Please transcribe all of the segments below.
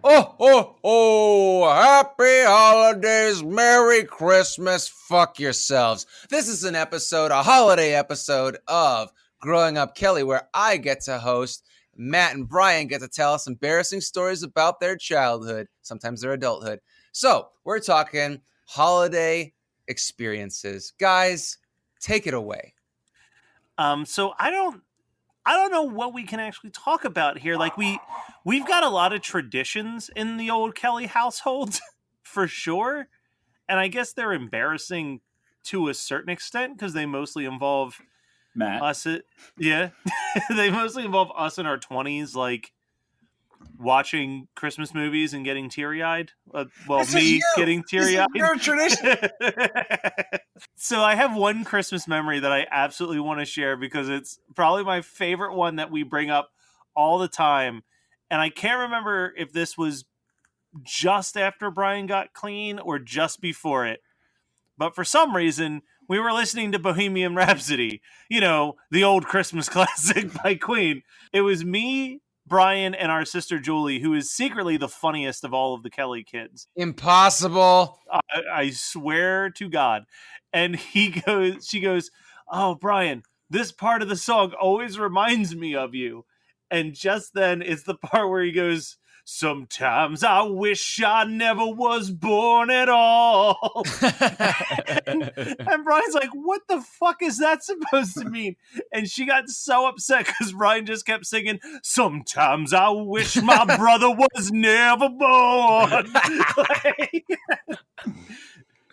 Happy holidays, Merry Christmas, fuck yourselves. This is an episode, a holiday episode of Growing Up Kelly, where I get to host. Matt and Brian get to tell us embarrassing stories about their childhood, sometimes their adulthood. So, we're talking holiday experiences. Guys, take it away. So I don't know what we can actually talk about here. Like we've got a lot of traditions in the old Kelly household for sure. And I guess they're embarrassing to a certain extent because they mostly involve Matt. us. They mostly involve us in our 20s, like watching Christmas movies and getting teary-eyed. Getting teary-eyed. Your tradition. So I have one Christmas memory that I absolutely want to share because it's probably my favorite one that we bring up all the time. And I can't remember if this was just after Brian got clean or just before it. But for some reason, we were listening to Bohemian Rhapsody, the old Christmas classic by Queen. It was me, Brian, and our sister Julie, who is secretly the funniest of all of the Kelly kids. Impossible. I swear to God. And she goes, "Oh, Brian, this part of the song always reminds me of you." And just then it's the part where he goes, "Sometimes I wish I never was born at all." and Brian's like, "What the fuck is that supposed to mean?" And she got so upset because Brian just kept singing, "Sometimes I wish my brother was never born."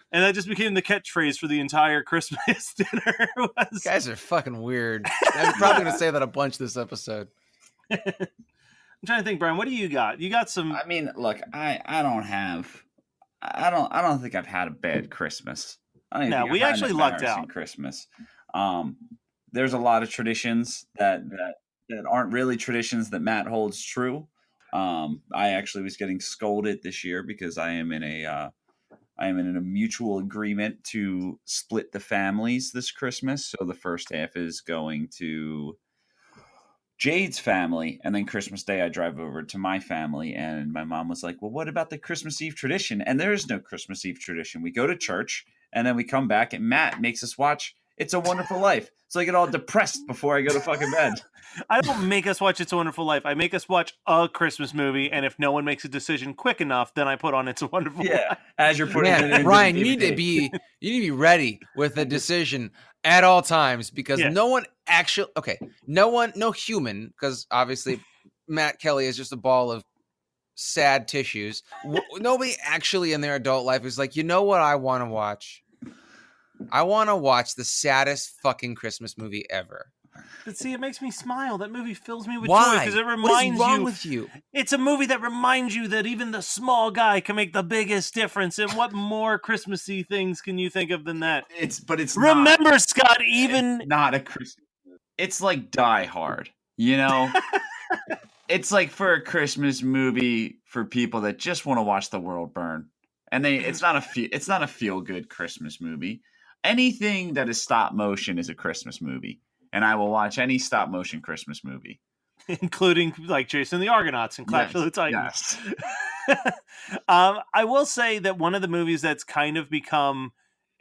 And that just became the catchphrase for the entire Christmas dinner. You guys are fucking weird. I'm probably going to say that a bunch this episode. I'm trying to think, Brian, what do you got? You got some... I mean, look, I don't think I've had a bad Christmas. We actually lucked out. Christmas. There's a lot of traditions that aren't really traditions that Matt holds true. I actually was getting scolded this year because I am in a mutual agreement to split the families this Christmas. So the first half is going to Jade's family, and then Christmas Day I drive over to my family. And my mom was like, "Well, what about the Christmas Eve tradition?" And there is no Christmas Eve tradition. We go to church, and then we come back, and Matt makes us watch It's a Wonderful Life. So I get all depressed before I go to fucking bed. I don't make us watch It's a Wonderful Life. I make us watch a Christmas movie, and if no one makes a decision quick enough, then I put on It's a Wonderful Life. As you're putting it in. Ryan, you need to be ready with a decision at all times because no human, because obviously Matt Kelly is just a ball of sad tissues. Nobody actually in their adult life is like, you know what I want to watch? I want to watch the saddest fucking Christmas movie ever. But see, it makes me smile. That movie fills me with joy because it reminds what is wrong with you. It's a movie that reminds you that even the small guy can make the biggest difference. And what more Christmassy things can you think of than that? Remember, not, Scott, even it's not a Christmas. It's like Die Hard, It's like for a Christmas movie for people that just want to watch the world burn, and it's not a feel good Christmas movie. Anything that is stop motion is a Christmas movie. And I will watch any stop motion Christmas movie, including like Jason the Argonauts and Clash of the Titans. Yes. I will say that one of the movies that's kind of become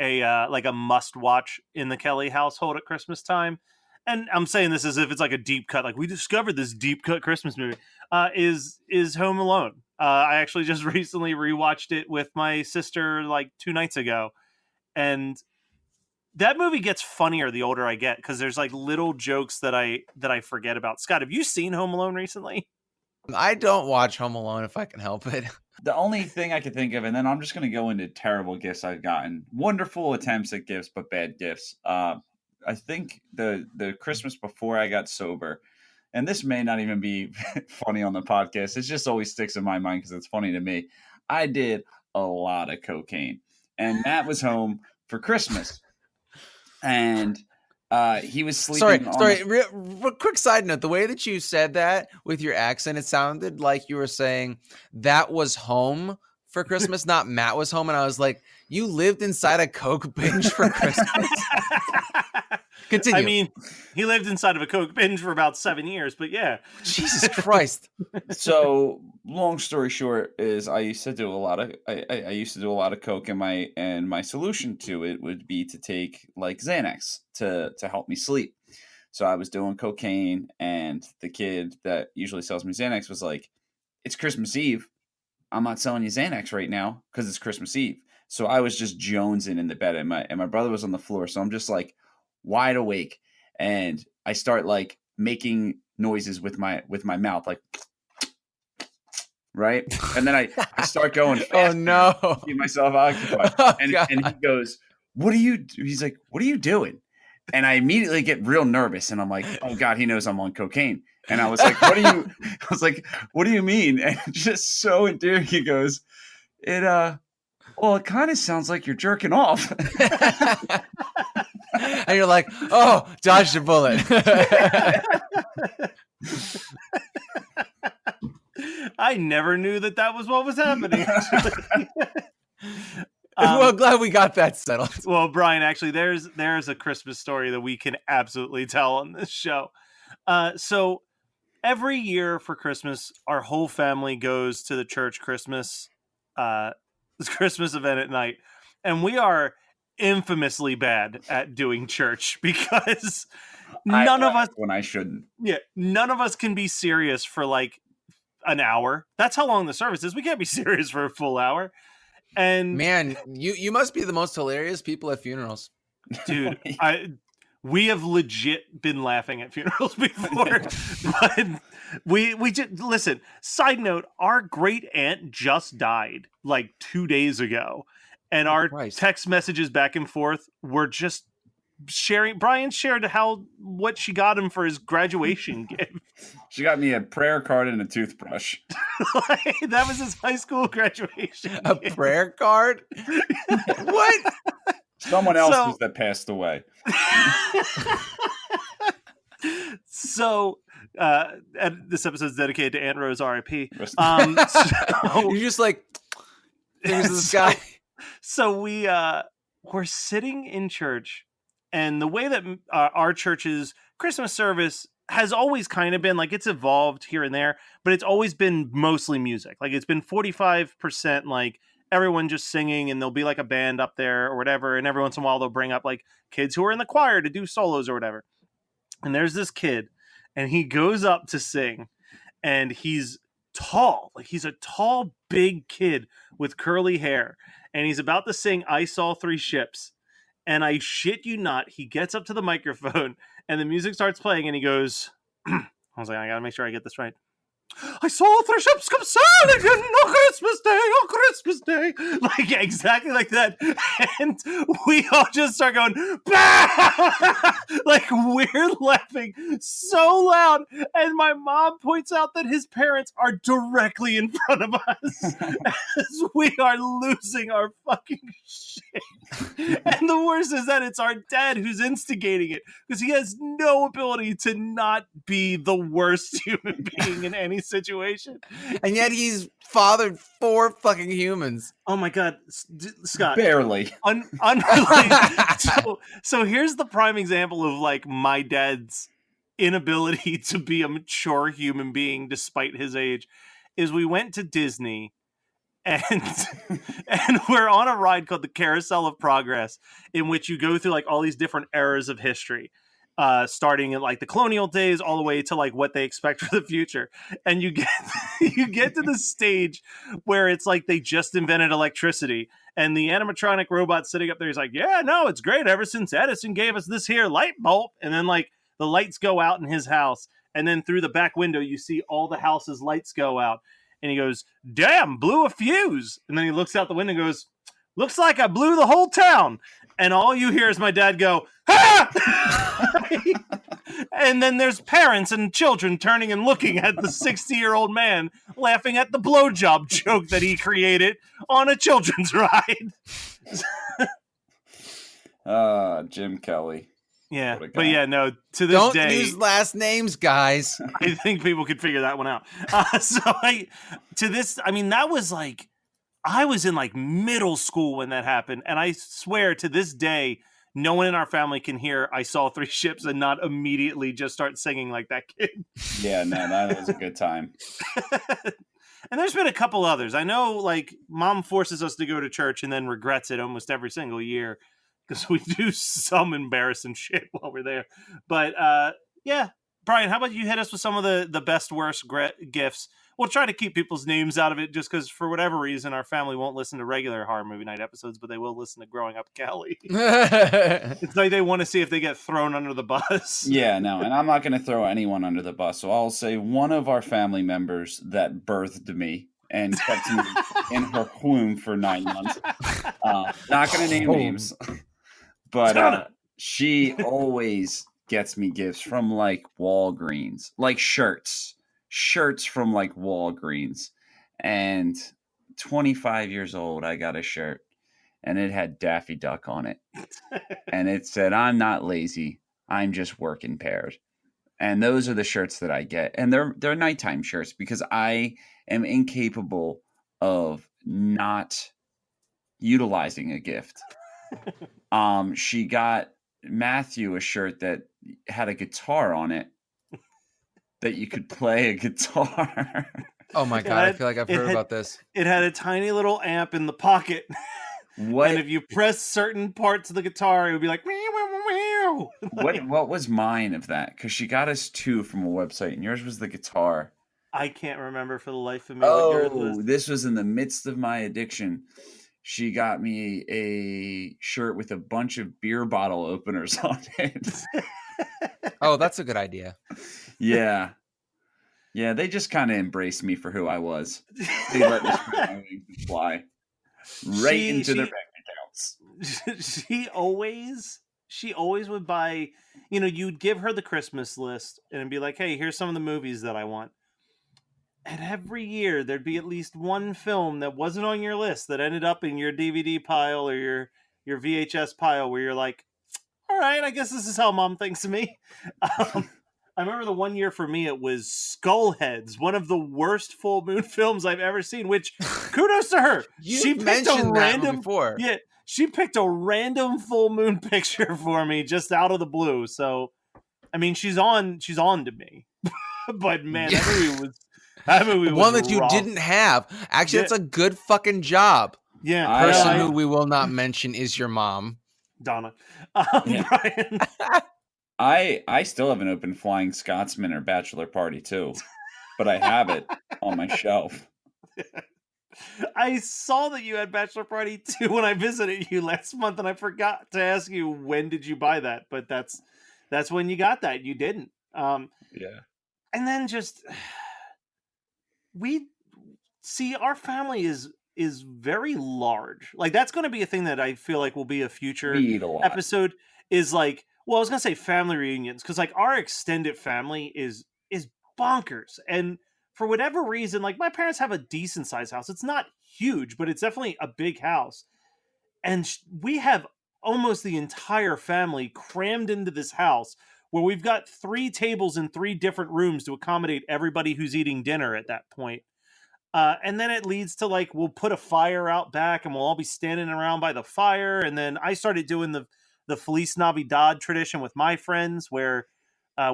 a must watch in the Kelly household at Christmas time, and I'm saying this as if it's like a deep cut, like we discovered this deep cut Christmas movie, is Home Alone. I actually just recently rewatched it with my sister like 2 nights ago, and that movie gets funnier the older I get because there's like little jokes that I forget about. Scott, have you seen Home Alone recently? I don't watch Home Alone if I can help it. The only thing I can think of, and then I'm just going to go into terrible gifts I've gotten. Wonderful attempts at gifts, but bad gifts. I think the Christmas before I got sober, and this may not even be funny on the podcast. It just always sticks in my mind because it's funny to me. I did a lot of cocaine, and Matt was home for Christmas. And he was sleeping. Sorry. Quick side note: the way that you said that with your accent, it sounded like you were saying that was home for Christmas, not Matt was home, and I was like, you lived inside a Coke binge for Christmas? Continue. I mean, he lived inside of a Coke binge for about 7 years, but yeah. Jesus Christ. So, long story short, is I used to do a lot of I used to do a lot of Coke, and my solution to it would be to take like Xanax to help me sleep. So I was doing cocaine, and the kid that usually sells me Xanax was like, "It's Christmas Eve. I'm not selling you Xanax right now because it's Christmas Eve." So I was just jonesing in the bed, and my brother was on the floor. So I'm just like wide awake, and I start like making noises with my mouth, like right, and then I start going faster. Oh no, to keep myself occupied. And he goes, "What are you?" He's like, "What are you doing?" And I immediately get real nervous, and I'm like, "Oh God, he knows I'm on cocaine." And I was like, "What do you?" I was like, "What do you mean?" And just so endearing, he goes, "Well, it kind of sounds like you're jerking off." And you're like, "Oh, dodged a bullet." I never knew that was what was happening. Well, glad we got that settled. Well, Brian, actually, there's a Christmas story that we can absolutely tell on this show. So every year for Christmas, our whole family goes to the church Christmas event at night, and we are infamously bad at doing church because none of us, when I shouldn't. Yeah, none of us can be serious for like an hour. That's how long the service is. We can't be serious for a full hour. And man, you must be the most hilarious people at funerals, dude. We have legit been laughing at funerals before, but we just listen. Side note: our great aunt just died like 2 days ago, and our text messages back and forth were just sharing. Brian shared what she got him for his graduation gift. She got me a prayer card and a toothbrush. That was his high school graduation. A gift. Prayer card? What? Someone else's that passed away. So, this episode is dedicated to Aunt Rose, R.I.P. So, you're just like, there's this guy. So we're sitting in church, and the way that our church's Christmas service has always kind of been like, it's evolved here and there, but it's always been mostly music. Like it's been 45% like everyone just singing, and there'll be like a band up there or whatever. And every once in a while they'll bring up like kids who are in the choir to do solos or whatever. And there's this kid, and he goes up to sing, and he's tall. Like he's a tall, big kid with curly hair, and he's about to sing "I Saw Three Ships." And I shit you not, he gets up to the microphone and the music starts playing, and he goes, I was like, I gotta make sure I get this right. I saw three ships come sailing in on Christmas Day. Like, yeah, exactly like that. And we all just start going, bah! Like, we're laughing so loud. And my mom points out that his parents are directly in front of us as we are losing our fucking shit. And the worst is that it's our dad who's instigating it, because he has no ability to not be the worst human being in any situation, and yet he's fathered 4 fucking humans. Oh my god, Scott, barely unrelated. So here's the prime example of like my dad's inability to be a mature human being despite his age. Is we went to Disney, and we're on a ride called the Carousel of Progress, in which you go through like all these different eras of history. Starting in like the colonial days all the way to like what they expect for the future. And you get to the stage where it's like they just invented electricity, and the animatronic robot sitting up there is like, yeah, no, it's great ever since Edison gave us this here light bulb. And then like the lights go out in his house, and then through the back window you see all the house's lights go out, and he goes, damn, blew a fuse. And then he looks out the window and goes, looks like I blew the whole town. And all you hear is my dad go, ha! And then there's parents and children turning and looking at the 60-year-old man laughing at the blowjob joke that he created on a children's ride. Jim Kelly. Yeah, but yeah, no, to this Don't day... Don't use last names, guys. I think people could figure that one out. That was like... I was in like middle school when that happened. And I swear to this day, no one in our family can hear I Saw Three Ships and not immediately just start singing like that kid. Yeah, no, that was a good time. And there's been a couple others. I know, like, Mom forces us to go to church and then regrets it almost every single year because we do some embarrassing shit while we're there. But, yeah. Brian, how about you hit us with some of the best, worst gifts? We'll try to keep people's names out of it just because, for whatever reason, our family won't listen to regular Horror Movie Night episodes, but they will listen to Growing Up Kelly. It's like they want to see if they get thrown under the bus. Yeah, no, and I'm not going to throw anyone under the bus. So I'll say one of our family members that birthed me and kept me in her womb for 9 months. Not going to name names, but she always gets me gifts from like Walgreens, like shirts from like Walgreens. And 25 years old, I got a shirt and it had Daffy Duck on it. And it said, "I'm not lazy, I'm just working paired." And those are the shirts that I get. And they're nighttime shirts because I am incapable of not utilizing a gift. She got Matthew a shirt that had a guitar on it that you could play a guitar. Oh my God, I feel like I've heard about this. It had a tiny little amp in the pocket. What? And if you press certain parts of the guitar, it would be like, meow, meow, meow. What was mine of that? Because she got us 2 from a website, and yours was the guitar. I can't remember for the life of me. What yours was. This was in the midst of my addiction. She got me a shirt with a bunch of beer bottle openers on it. Oh, that's a good idea. Yeah. Yeah, they just kind of embraced me for who I was. They let me spread my wings and fly right into their bank accounts. She always would buy, you'd give her the Christmas list and it'd be like, hey, here's some of the movies that I want. And every year there'd be at least one film that wasn't on your list that ended up in your DVD pile or your VHS pile where you're like, all right, I guess this is how Mom thinks of me. I remember the one year for me, it was Skullheads, one of the worst full moon films I've ever seen, which kudos to her. She mentioned that before. Yeah, she picked a random full moon picture for me just out of the blue. So, I mean, she's on to me. But man, that movie was one that you rough. didn't have. Actually, that's a good fucking job. Yeah. Person who we will not mention is your mom. Donna. Yeah. Brian. I still haven't opened Flying Scotsman or Bachelor Party 2, but I have it on my shelf. I saw that you had Bachelor Party 2 when I visited you last month, and I forgot to ask you when did you buy that, but that's when you got that. You didn't. Yeah. And then just we see our family is very large. Like that's going to be a thing that I feel like will be a future episode. Is like. Well, I was going to say family reunions because like our extended family is bonkers. And for whatever reason, like my parents have a decent sized house. It's not huge, but it's definitely a big house. And we have almost the entire family crammed into this house where we've got 3 tables in 3 different rooms to accommodate everybody who's eating dinner at that point. And then it leads to like, we'll put a fire out back and we'll all be standing around by the fire. And then I started doing the Feliz Navidad tradition with my friends where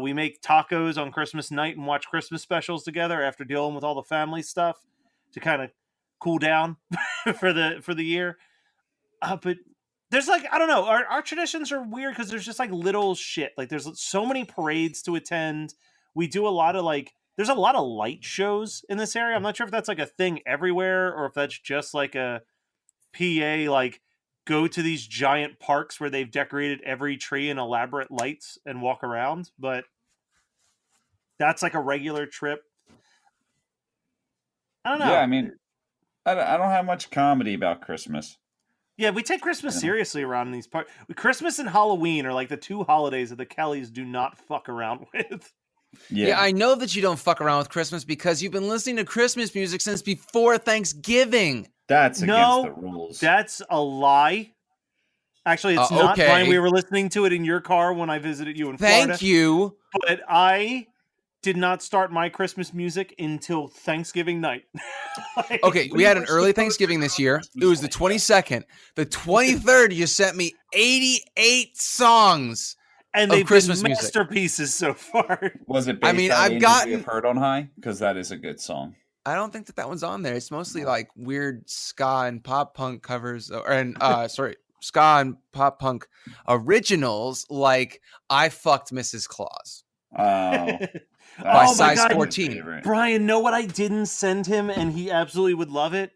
we make tacos on Christmas night and watch Christmas specials together after dealing with all the family stuff to kind of cool down for the year. But there's like, I don't know, our traditions are weird because there's just like little shit. Like there's so many parades to attend. We do a lot of like, there's a lot of light shows in this area. I'm not sure if that's like a thing everywhere or if that's just like a PA, like, go to these giant parks where they've decorated every tree in elaborate lights and walk around, but that's like a regular trip. I don't know. Yeah, I mean, I don't have much comedy about Christmas. Yeah, we take Christmas seriously around these parts. Christmas and Halloween are like the 2 holidays that the Kellys do not fuck around with. Yeah, I know that you don't fuck around with Christmas because you've been listening to Christmas music since before Thanksgiving. That's against the rules. That's a lie. Actually, it's not. Brian, we were listening to it in your car when I visited you in Florida. Thank you. But I did not start my Christmas music until Thanksgiving night. Like, Okay, we had an early Thanksgiving this year. It was the 22nd. The 23rd, you sent me 88 songs and of they've Christmas been music. masterpieces so far. Was it based on I've Angels gotten... We Have Heard on High? Because that is a good song. I don't think that one's on there. It's mostly like weird ska and pop punk covers, ska and pop punk originals, like I Fucked Mrs. Claus. Oh. By Oh my Size God. 14. Brian, know what I didn't send him and he absolutely would love it?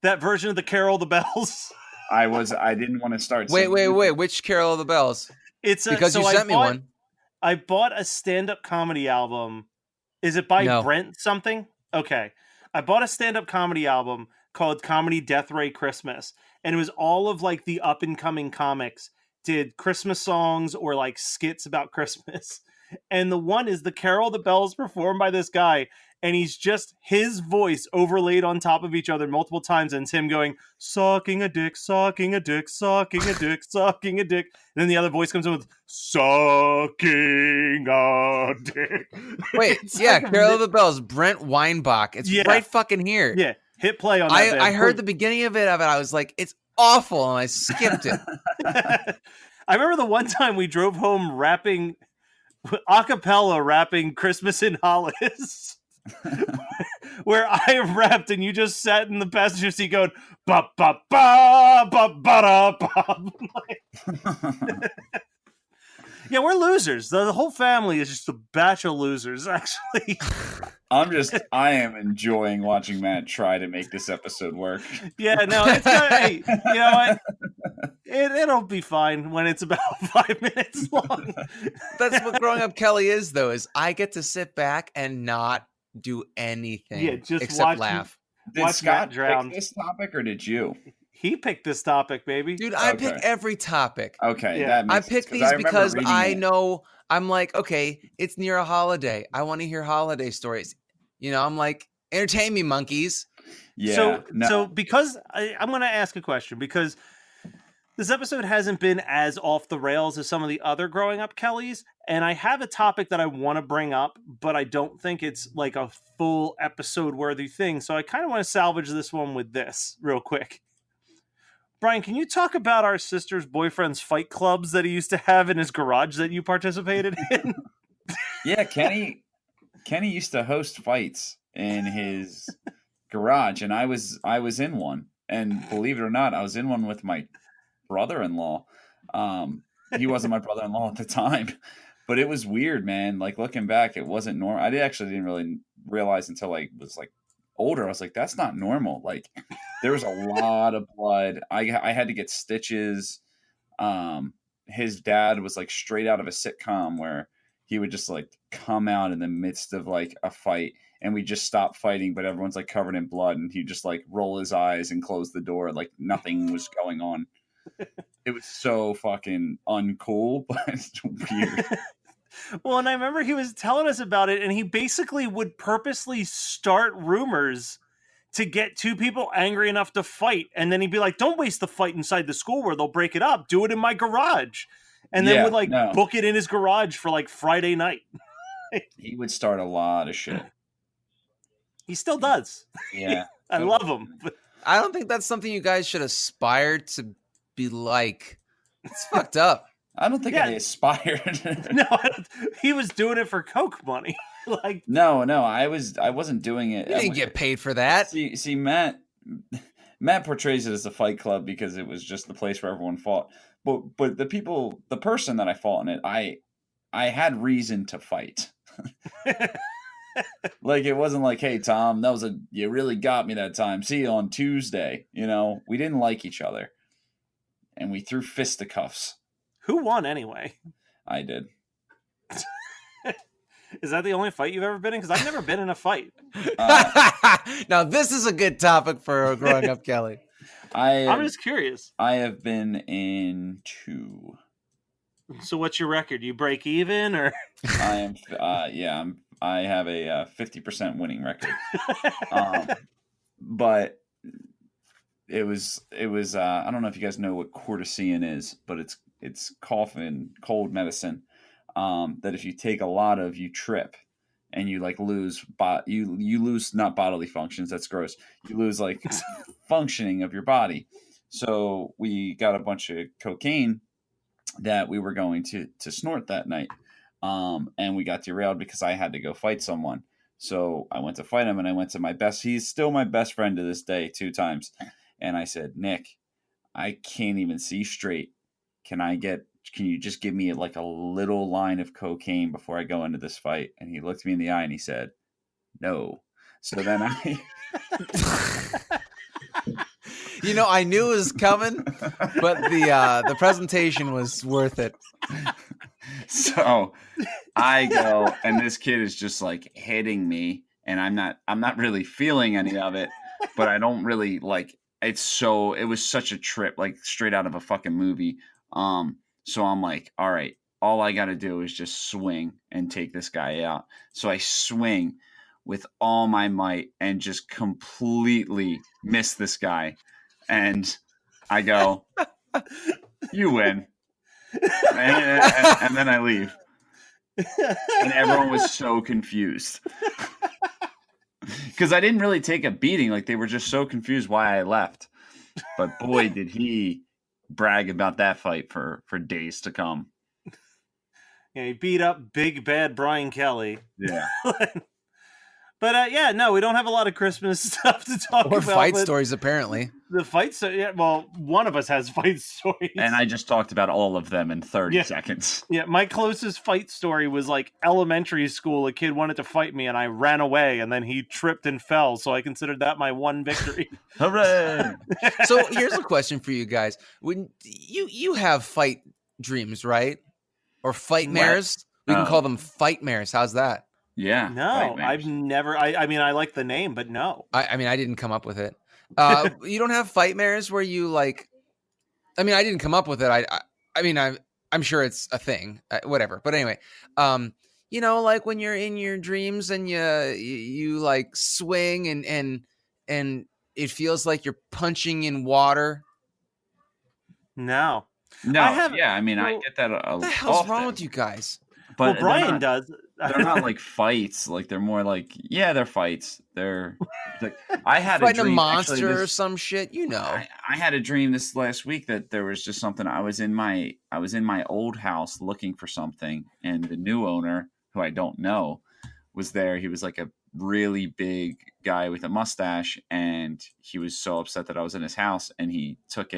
That version of the Carol of the Bells. I didn't want to start. Wait. Which Carol of the Bells? It's because you sent me one. I bought a stand-up comedy album. Is it by Brent something? Okay. I bought a stand-up comedy album called Comedy Death Ray Christmas. And it was all of like the up-and-coming comics did Christmas songs or like skits about Christmas. And the one is the Carol of the Bells performed by this guy. And he's just his voice overlaid on top of each other multiple times. And it's him going, sucking a dick, sucking a dick, sucking a dick, sucking a dick. And then the other voice comes in with, sucking a dick. Wait, yeah, Carol of the Bells, Brent Weinbach. It's right fucking here. Yeah, hit play on that. I heard the beginning of it. I was like, it's awful. And I skipped it. I remember the one time we drove home rapping, a cappella rapping Christmas in Hollis. Where I rapped and you just sat in the passenger seat going ba ba ba ba ba ba. Yeah, we're losers. The whole family is just a batch of losers, actually. I am enjoying watching Matt try to make this episode work. Yeah, no, it's hey, you know what? It'll be fine when it's about 5 minutes long. That's what Growing Up Kelly is, though, is I get to sit back and not do anything except laugh. Did Scott pick this topic or did you? He picked this topic, baby. Dude, I pick every topic. Okay, yeah. that makes I pick sense, these because I know I'm like, okay, it's near a holiday. I want to hear holiday stories. You know, I'm like, entertain me, monkeys. Yeah. So because I'm going to ask a question because this episode hasn't been as off the rails as some of the other Growing Up Kellys, and I have a topic that I want to bring up, but I don't think it's like a full episode worthy thing. So I kind of want to salvage this one with this real quick. Brian, can you talk about our sister's boyfriend's fight clubs that he used to have in his garage that you participated in? Yeah, Kenny used to host fights in his garage, and I was in one. And believe it or not, I was in one with my brother-in-law. He wasn't my brother-in-law at the time, but it was weird, man. Like looking back, it wasn't normal. I didn't really realize until I was like older. I was like, that's not normal. Like there was a lot of blood. I had to get stitches. His dad was like straight out of a sitcom where he would just like come out in the midst of like a fight and we just stop fighting, but everyone's like covered in blood and he'd just like roll his eyes and close the door like nothing was going on. It was so fucking uncool, but it's weird. Well, and I remember he was telling us about it, and he basically would purposely start rumors to get two people angry enough to fight, and then he'd be like, don't waste the fight inside the school where they'll break it up. Do it in my garage. And then would book it in his garage for like Friday night. He would start a lot of shit. He still does. Yeah. I love him. But I don't think that's something you guys should aspire to be like. It's fucked up. I don't think I aspired. No, he was doing it for Coke money. Like no, I wasn't doing it. You didn't get paid for that. See, Matt portrays it as a fight club because it was just the place where everyone fought. But the person that I fought in it, I had reason to fight. Like it wasn't like, hey Tom, you really got me that time. See you on Tuesday. You know, we didn't like each other, and we threw fisticuffs. Who won anyway? I did. Is that the only fight you've ever been in? Because I've never been in a fight. Now this is a good topic for Growing Up Kelly. I'm just curious. I have been in 2. So what's your record? You break even, or I am? I have a 50% winning record. But it was. I don't know if you guys know what Cortisone is, but it's cough and cold medicine. That if you take a lot of, you trip, and you like lose you lose not bodily functions. That's gross. You lose like functioning of your body. So we got a bunch of cocaine that we were going to snort that night. And we got derailed because I had to go fight someone. So I went to fight him, and I went to he's still my best friend to this day 2 times. And I said, Nick, I can't even see straight. Can you just give me like a little line of cocaine before I go into this fight? And he looked me in the eye and he said, no. So then I knew it was coming, but the presentation was worth it. So I go, and this kid is just like hitting me, and I'm not really feeling any of it, but I don't really like it was such a trip, like straight out of a fucking movie. So I'm like, all right, all I got to do is just swing and take this guy out. So I swing with all my might and just completely miss this guy. And I go, you win. And then I leave. And everyone was so confused. Because I didn't really take a beating. Like, they were just so confused why I left. But boy, did he brag about that fight for days to come. Yeah, he beat up big bad Brian Kelly. Yeah. But we don't have a lot of Christmas stuff to talk about. Or fight stories, apparently. The fight story, one of us has fight stories. And I just talked about all of them in 30 seconds. Yeah, my closest fight story was like elementary school. A kid wanted to fight me and I ran away, and then he tripped and fell. So I considered that my one victory. Hooray! So here's a question for you guys. When you have fight dreams, right? Or fight mares? We can call them fight mares. How's that? Yeah. No, I've never. I mean, I like the name, but no. I mean, I didn't come up with it. You don't have fight mares where you like. I mean, I didn't come up with it. I'm sure it's a thing. Whatever. But anyway, like when you're in your dreams and you like swing and it feels like you're punching in water. No. I get that. What the hell's wrong with you guys? But Brian does. They're not like fights. Like, they're more like, they're fights. They're like, I had fighting a dream, a monster or some shit. I had a dream this last week that there was just something. I was in my old house looking for something, and the new owner, who I don't know, was there. He was like a really big guy with a mustache, and he was so upset that I was in his house, and he took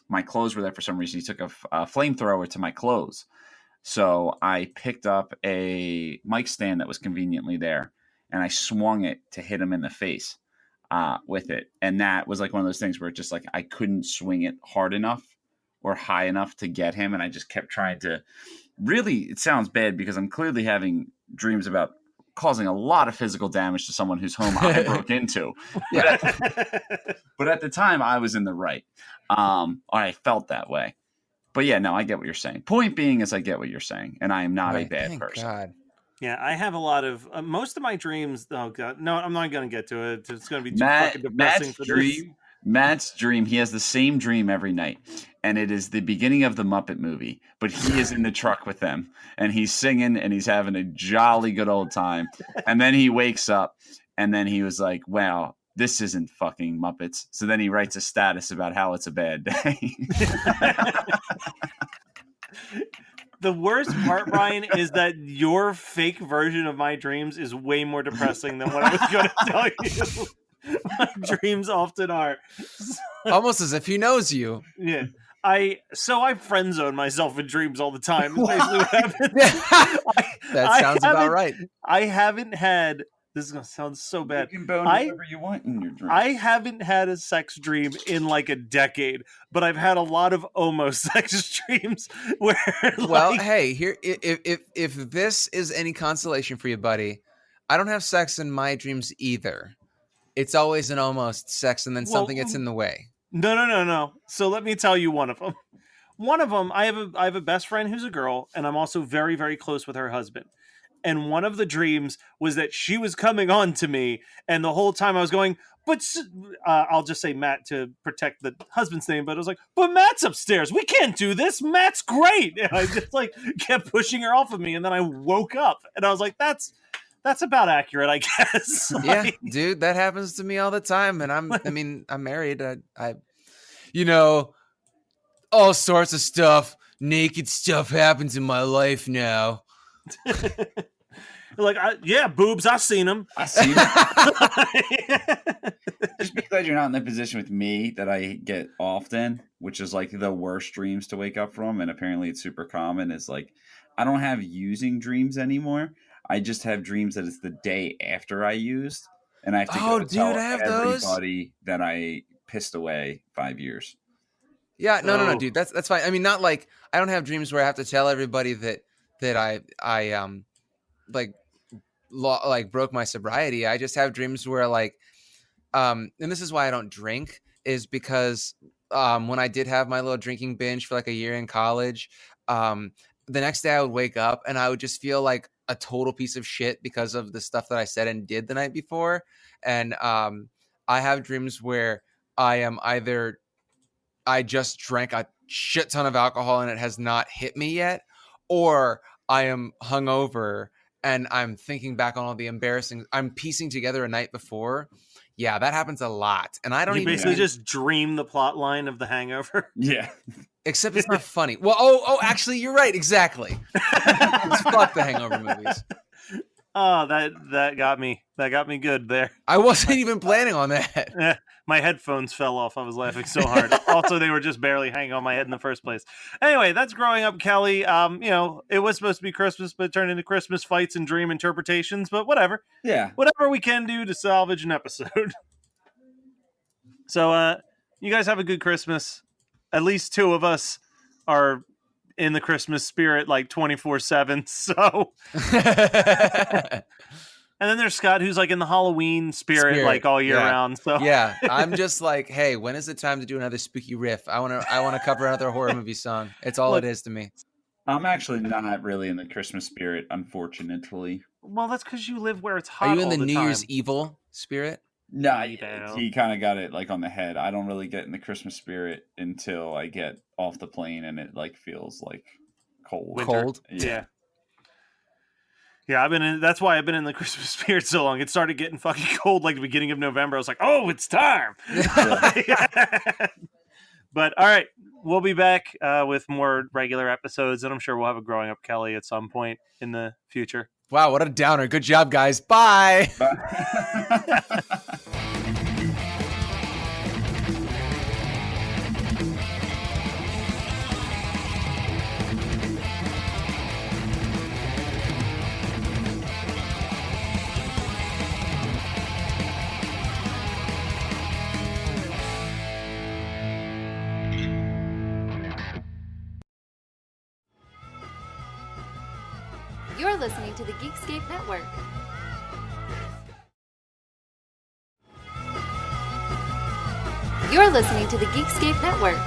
my clothes were there for some reason. He took a flamethrower to my clothes. So I picked up a mic stand that was conveniently there, and I swung it to hit him in the face with it. And that was like one of those things where it just like I couldn't swing it hard enough or high enough to get him. And I just kept trying to really, it sounds bad because I'm clearly having dreams about causing a lot of physical damage to someone whose home I broke into. But at the time, I was in the right. I felt that way. But I get what you're saying. Point being is I get what you're saying, and I am not a bad person. God. Yeah, I have a lot of most of my dreams. Oh God, no, I'm not going to get to it. It's going to be too fucking depressing for this. Matt's dream. He has the same dream every night, and it is the beginning of the Muppet movie. But he is in the truck with them, and he's singing, and he's having a jolly good old time. And then he wakes up, and then he was like, "Wow, this isn't fucking Muppets." So then he writes a status about how it's a bad day. The worst part, Brian, is that your fake version of my dreams is way more depressing than what I was going to tell you. My dreams often are. Almost as if he knows you. Yeah. I friend zone myself in dreams all the time. Is basically what happens. That sounds about right. I haven't had. This is going to sound so bad. You can bone whatever you want in your dream. I haven't had a sex dream in like a decade, but I've had a lot of almost sex dreams where. Well, hey, here, if this is any consolation for you, buddy, I don't have sex in my dreams either. It's always an almost sex, and then something gets in the way. No. So let me tell you one of them. One of them, I have a best friend who's a girl, and I'm also very, very close with her husband. And one of the dreams was that she was coming on to me. And the whole time I was going, but I'll just say Matt to protect the husband's name. But I was like, but Matt's upstairs. We can't do this. Matt's great. And I just like kept pushing her off of me. And then I woke up and I was like, that's about accurate, I guess. Yeah, dude, that happens to me all the time. And I'm married. I you know, all sorts of stuff, naked stuff happens in my life now. Like, yeah, boobs, I've seen them. Just be glad you're not in the position with me that I get often, which is like the worst dreams to wake up from. And apparently it's super common. Is like, I don't have using dreams anymore. I just have dreams that it's the day after I used. And I have to go tell everybody that I pissed away 5 years. Yeah, no, dude, that's fine. I mean, not like I don't have dreams where I have to tell everybody that I broke my sobriety. I just have dreams where like, and this is why I don't drink, is because when I did have my little drinking binge for like a year in college, the next day I would wake up and I would just feel like a total piece of shit because of the stuff that I said and did the night before. And I have dreams where I am either I just drank a shit ton of alcohol and it has not hit me yet, or I am hungover and I'm thinking back on all the embarrassing, I'm piecing together a night before. Yeah, that happens a lot. And I don't even basically just dream the plot line of The Hangover. Yeah. Except it's not funny. Well, actually, you're right. Exactly. Fuck the Hangover movies. Oh, that got me. That got me good there. I wasn't even planning on that. My headphones fell off. I was laughing so hard. Also, they were just barely hanging on my head in the first place. Anyway, that's Growing Up Kelly. It was supposed to be Christmas, but it turned into Christmas fights and dream interpretations. But whatever. Yeah. Whatever we can do to salvage an episode. So, you guys have a good Christmas. At least two of us are in the Christmas spirit like 24/7. So. And then there's Scott, who's like in the Halloween spirit. Like all year round. So yeah, I'm just like, hey, when is it time to do another spooky riff? I want to cover another horror movie song. It's all it is to me. I'm actually not really in the Christmas spirit, unfortunately. Well, that's because you live where it's hot. Are you in the New Year's Evil spirit? No, he kind of got it like on the head. I don't really get in the Christmas spirit until I get off the plane and it like feels like cold. Winter. Cold? Yeah. Yeah, that's why I've been in the Christmas spirit so long. It started getting fucking cold like the beginning of November. I was like, oh, it's time. But all right, we'll be back with more regular episodes, and I'm sure we'll have a Growing Up Kelly at some point in the future. Wow, what a downer. Good job, guys. Bye. You're listening to the Geekscape Network. You're listening to the Geekscape Network.